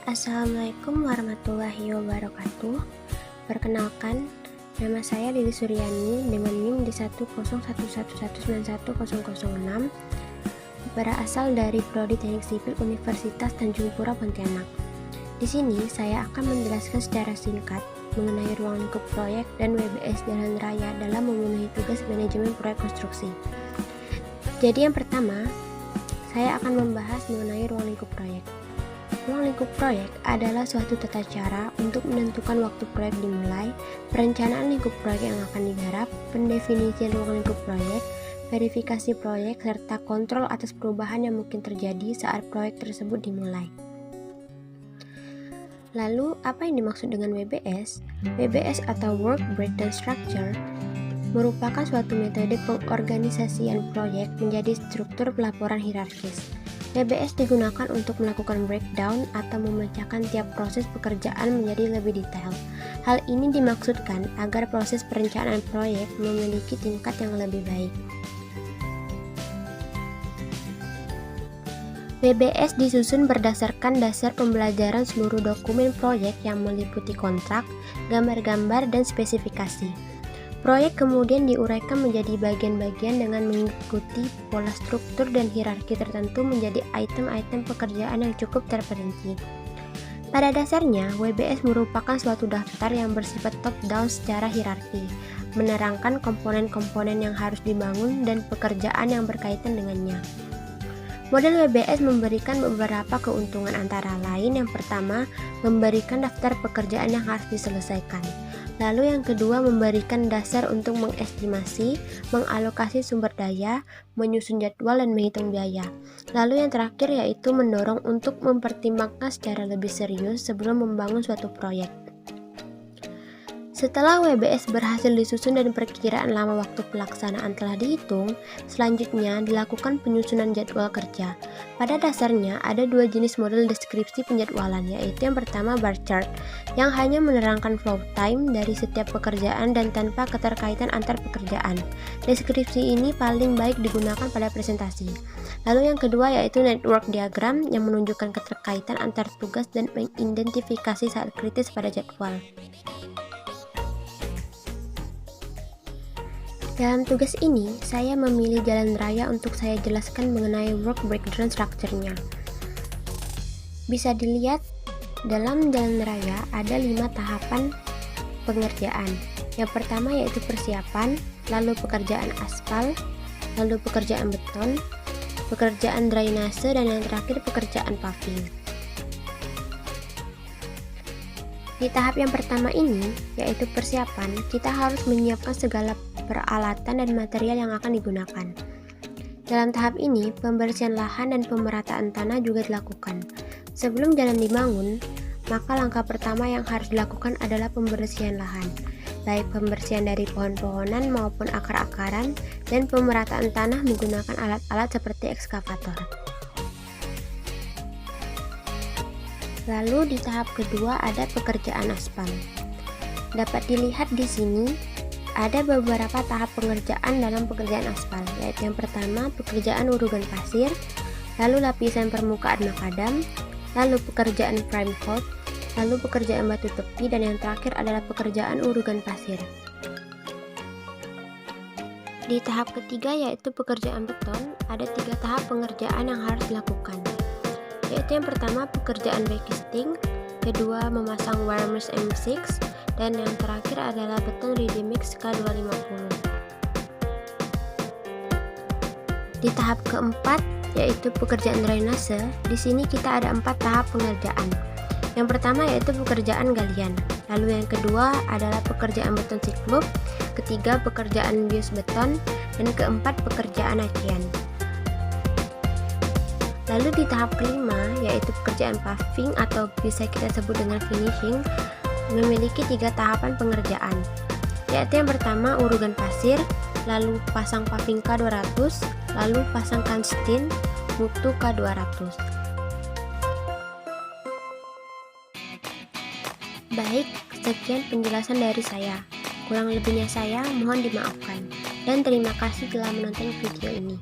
Assalamualaikum warahmatullahi wabarakatuh. Perkenalkan, nama saya Lili Suryani dengan NIM di 10111911006, berasal dari Prodi Teknik Sipil Universitas Tanjung Pura Pontianak. Di sini saya akan menjelaskan secara singkat mengenai ruang lingkup proyek dan WBS jalan raya dalam memenuhi tugas manajemen proyek konstruksi. Jadi yang pertama, saya akan membahas mengenai ruang lingkup proyek. Ruang lingkup proyek adalah suatu tata cara untuk menentukan waktu proyek dimulai, perencanaan lingkup proyek yang akan digarap, pendefinisian ruang lingkup proyek, verifikasi proyek, serta kontrol atas perubahan yang mungkin terjadi saat proyek tersebut dimulai. Lalu, apa yang dimaksud dengan WBS? WBS atau Work Breakdown Structure merupakan suatu metode pengorganisasian proyek menjadi struktur pelaporan hierarkis. WBS digunakan untuk melakukan breakdown atau memecahkan tiap proses pekerjaan menjadi lebih detail. Hal ini dimaksudkan agar proses perencanaan proyek memiliki tingkat yang lebih baik. WBS disusun berdasarkan dasar pembelajaran seluruh dokumen proyek yang meliputi kontrak, gambar-gambar, dan spesifikasi. Proyek kemudian diuraikan menjadi bagian-bagian dengan mengikuti pola struktur dan hierarki tertentu menjadi item-item pekerjaan yang cukup terperinci. Pada dasarnya, WBS merupakan suatu daftar yang bersifat top-down secara hierarki, menerangkan komponen-komponen yang harus dibangun dan pekerjaan yang berkaitan dengannya. Model WBS memberikan beberapa keuntungan antara lain. Yang pertama, memberikan daftar pekerjaan yang harus diselesaikan. Lalu yang kedua, memberikan dasar untuk mengestimasi, mengalokasi sumber daya, menyusun jadwal dan menghitung biaya. Lalu yang terakhir yaitu mendorong untuk mempertimbangkan secara lebih serius sebelum membangun suatu proyek. Setelah WBS berhasil disusun dan perkiraan lama waktu pelaksanaan telah dihitung, selanjutnya dilakukan penyusunan jadwal kerja. Pada dasarnya ada dua jenis model deskripsi penjadwalan, yaitu yang pertama bar chart, yang hanya menerangkan flow time dari setiap pekerjaan dan tanpa keterkaitan antar pekerjaan. Deskripsi ini paling baik digunakan pada presentasi. Lalu yang kedua yaitu network diagram, yang menunjukkan keterkaitan antar tugas dan mengidentifikasi saat kritis pada jadwal. Dalam tugas ini, saya memilih jalan raya untuk saya jelaskan mengenai work breakdown structure-nya. Bisa dilihat, dalam jalan raya ada 5 tahapan pengerjaan. Yang pertama yaitu persiapan, lalu pekerjaan aspal, lalu pekerjaan beton, pekerjaan drainase, dan yang terakhir pekerjaan paving. Di tahap yang pertama ini, yaitu persiapan, kita harus menyiapkan segala peralatan dan material yang akan digunakan. Dalam tahap ini, pembersihan lahan dan pemerataan tanah juga dilakukan. Sebelum jalan dibangun, maka langkah pertama yang harus dilakukan adalah pembersihan lahan, baik pembersihan dari pohon-pohonan maupun akar-akaran, dan pemerataan tanah menggunakan alat-alat seperti ekskavator. Lalu di tahap kedua ada pekerjaan aspal. Dapat dilihat di sini ada beberapa tahap pengerjaan dalam pekerjaan aspal, yaitu yang pertama pekerjaan urugan pasir, lalu lapisan permukaan makadam, lalu pekerjaan prime coat, lalu pekerjaan batu tepi, dan yang terakhir adalah pekerjaan urugan pasir. Di tahap ketiga yaitu pekerjaan beton, ada 3 tahap pengerjaan yang harus dilakukan, yaitu yang pertama pekerjaan backcasting, kedua memasang wire mesh M6, dan yang terakhir adalah beton ready mix K250. Di tahap keempat yaitu pekerjaan drainase, di sini kita ada 4 tahap pengerjaan. Yang pertama yaitu pekerjaan galian, lalu yang kedua adalah pekerjaan beton siklop, ketiga pekerjaan bius beton, dan keempat pekerjaan acian. Lalu di tahap kelima yaitu pekerjaan paving atau bisa kita sebut dengan finishing, memiliki 3 tahapan pengerjaan, yaitu yang pertama urugan pasir, lalu pasang paving K200, lalu pasang kanstin mutu K200. Baik, sekian penjelasan dari saya. Kurang lebihnya saya mohon dimaafkan, dan terima kasih telah menonton video ini.